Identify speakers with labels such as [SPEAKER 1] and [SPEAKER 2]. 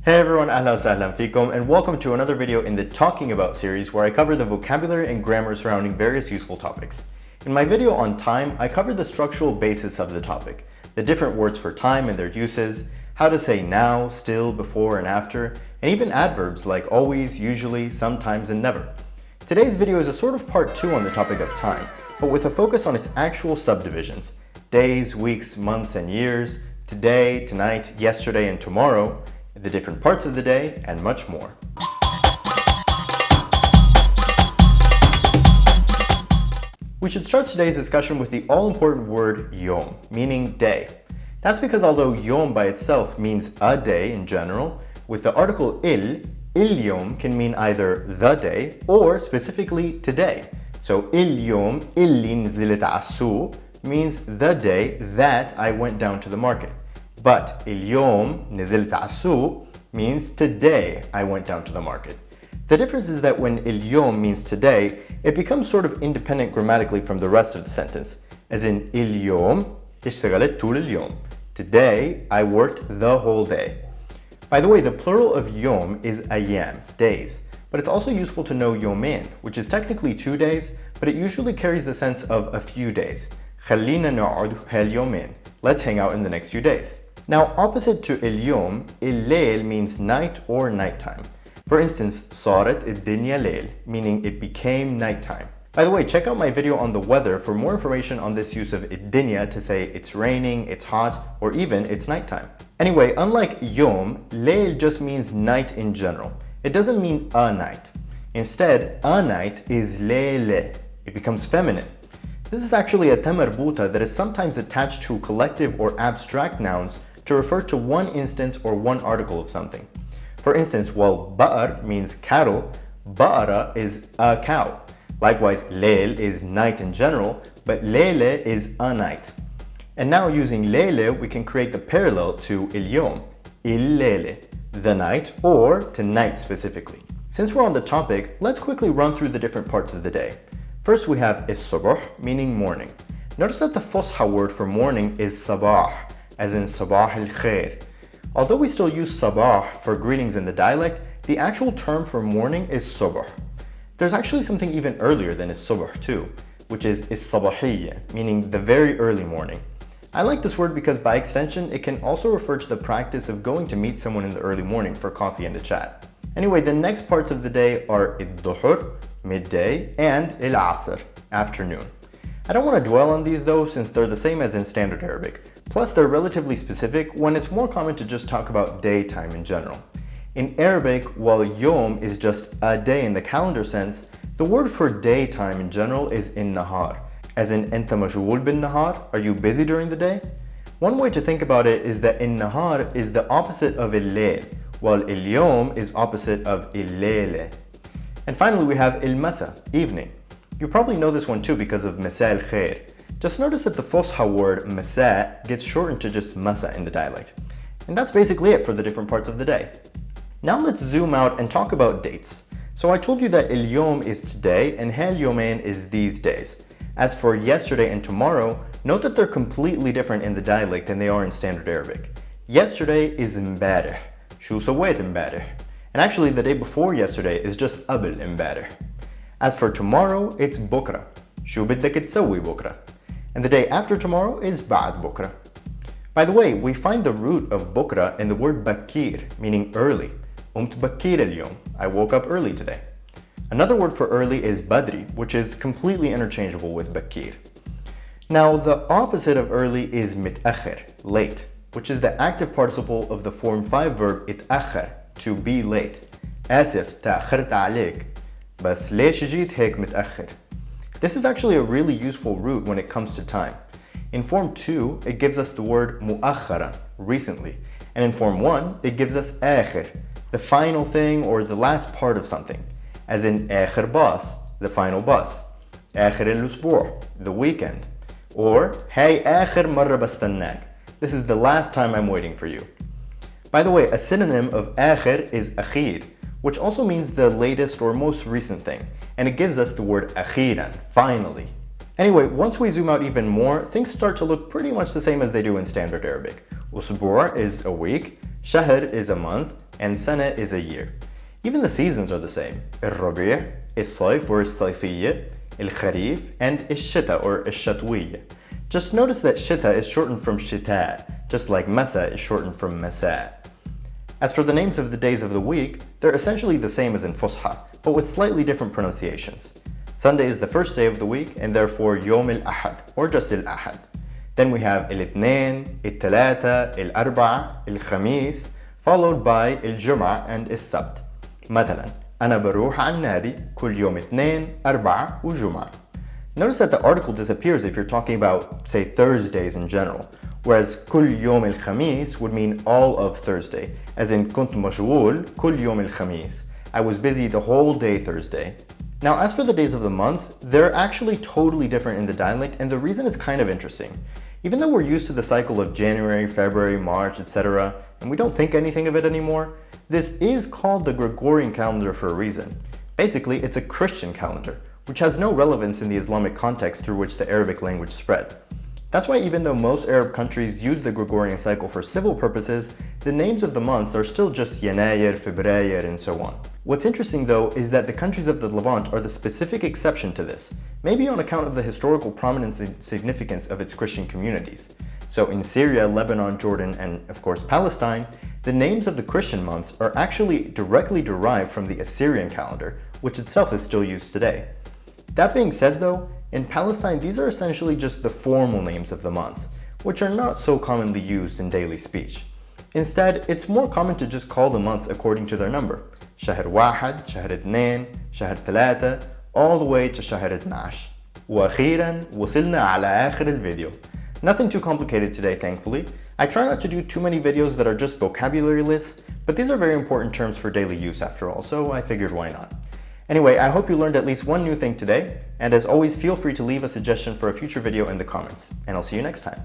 [SPEAKER 1] Hey everyone, ahlan wa sahlan fikum, and welcome to another video in the Talking About series where I cover the vocabulary and grammar surrounding various useful topics. In my video on time, I covered the structural basis of the topic, the different words for time and their uses, how to say now, still, before, and after, and even adverbs like always, usually, sometimes, and never. Today's video is a sort of part 2 on the topic of time, but with a focus on its actual subdivisions: days, weeks, months, and years, today, tonight, yesterday, and tomorrow, the different parts of the day, and much more. We should start today's discussion with the all-important word yom, meaning day. That's because although yom by itself means a day in general, with the article il yom can mean either the day or specifically today. So il yom illi nzilet as-suq means the day that I went down to the market. But il yom nzilet as-suq means today I went down to the market. The difference is that when il yom means today, it becomes sort of independent grammatically from the rest of the sentence, as in il yom اشتغلت طول اليوم. Today I worked the whole day. By the way, the plural of yom is ayam, days, but it's also useful to know yomin, which is technically 2 days, but it usually carries the sense of a few days. خلينا نقعد هاليومين. Let's hang out in the next few days. Now, opposite to اليوم, الليل means night or nighttime. For instance, صارت الدنيا ليل, meaning it became nighttime. By the way, check out my video on the weather for more information on this use of الدنيا to say it's raining, it's hot, or even it's nighttime. Anyway, unlike يوم, ليل just means night in general. It doesn't mean a night. Instead, a night is ليلة. It becomes feminine. This is actually a tamarbuta that is sometimes attached to collective or abstract nouns to refer to one instance or one article of something. For instance, while ba'ar means cattle, ba'ara is a cow. Likewise, leil is night in general, but leile is a night. And now using leile, we can create the parallel to il-yom, il-leile, the night, or tonight specifically. Since we're on the topic, let's quickly run through the different parts of the day. First, we have is-subuh, meaning morning. Notice that the fusha word for morning is sabah, as in sabah al-khair. Although we still use sabah for greetings in the dialect, the actual term for morning is subuh. There's actually something even earlier than is-subuh too, which is sabahiyya, meaning the very early morning. I like this word because by extension, it can also refer to the practice of going to meet someone in the early morning for coffee and a chat. Anyway, the next parts of the day are id-duhur, midday, and il-asr, afternoon. I don't want to dwell on these though, since they're the same as in standard Arabic. Plus, they're relatively specific when it's more common to just talk about daytime in general. In Arabic, while yom is just a day in the calendar sense, the word for daytime in general is in-nahar, as in enta mashghul bin-nahar, are you busy during the day? One way to think about it is that in-nahar is the opposite of il-layl, while il-yom is opposite of il-layle. And finally, we have il-masa, evening. You probably know this one too because of masa al-khair. Just notice that the fusha word masa gets shortened to just masa in the dialect. And that's basically it for the different parts of the day. Now let's zoom out and talk about dates. So I told you that il-yom is today and hal-yomain is these days. As for yesterday and tomorrow, note that they're completely different in the dialect than they are in standard Arabic. Yesterday is imbarih. شو سويت امبارح? And actually the day before yesterday is just قبل امبارح. As for tomorrow, it's بكرة. شو بدك تسوي بكرة? And the day after tomorrow is بعد بكرة. By the way, we find the root of بكرة in the word بكير, meaning early. قمت بكير اليوم. I woke up early today. Another word for early is بدري, which is completely interchangeable with بكير. Now, the opposite of early is متأخر, late, which is the active participle of the form 5 verb اتأخر, to be late. آسف تأخرت عليك. بس ليش جيت هيك متأخر? This is actually a really useful root when it comes to time. In form 2, it gives us the word مؤخرا, recently. And in form 1, it gives us آخر, the final thing or the last part of something. As in آخر باص, the final bus. آخر الأسبوع, the weekend. Or هاي آخر مرة بستناك. This is the last time I'm waiting for you. By the way, a synonym of آخر is أخير, which also means the latest or most recent thing, and it gives us the word أخيراً, finally. Anyway, once we zoom out even more, things start to look pretty much the same as they do in standard Arabic. Usbu' is a week, shahr is a month, and sana is a year. Even the seasons are the same. الربيع, الصيف or الصيفية, الخريف, and الشتاء or الشتوية. Just notice that shita is shortened from shita, just like masa is shortened from masa. As for the names of the days of the week, they're essentially the same as in Fusha, but with slightly different pronunciations. Sunday is the first day of the week, and therefore يوم الأحد, or just الأحد. Then we have الاثنين, الثلاثة, الأربعة, الخميس, followed by الجمعة and السبت. مثلا أنا بروح على النادي كل يوم اثنين, أربعة وجمعة. Notice that the article disappears if you're talking about, say, Thursdays in general, whereas كل يوم الخميس would mean all of Thursday, as in كنت مشغول كل يوم الخميس. I was busy the whole day Thursday. Now, as for the days of the months, they're actually totally different in the dialect, and the reason is kind of interesting. Even though we're used to the cycle of January, February, March, etc., and we don't think anything of it anymore, this is called the Gregorian calendar for a reason. Basically, it's a Christian calendar, which has no relevance in the Islamic context through which the Arabic language spread. That's why even though most Arab countries use the Gregorian cycle for civil purposes, the names of the months are still just Yanayir, Febrayir, and so on. What's interesting though is that the countries of the Levant are the specific exception to this, maybe on account of the historical prominence and significance of its Christian communities. So in Syria, Lebanon, Jordan, and of course Palestine, the names of the Christian months are actually directly derived from the Assyrian calendar, which itself is still used today. That being said though, in Palestine these are essentially just the formal names of the months, which are not so commonly used in daily speech. Instead, it's more common to just call the months according to their number. شهر واحد, شهر اثنين, شهر ثلاثة, all the way to شهر 12. وأخيراً وصلنا على آخر الفيديو. Nothing too complicated today, thankfully. I try not to do too many videos that are just vocabulary lists, but these are very important terms for daily use after all, so I figured why not. Anyway, I hope you learned at least one new thing today, and as always, feel free to leave a suggestion for a future video in the comments, and I'll see you next time.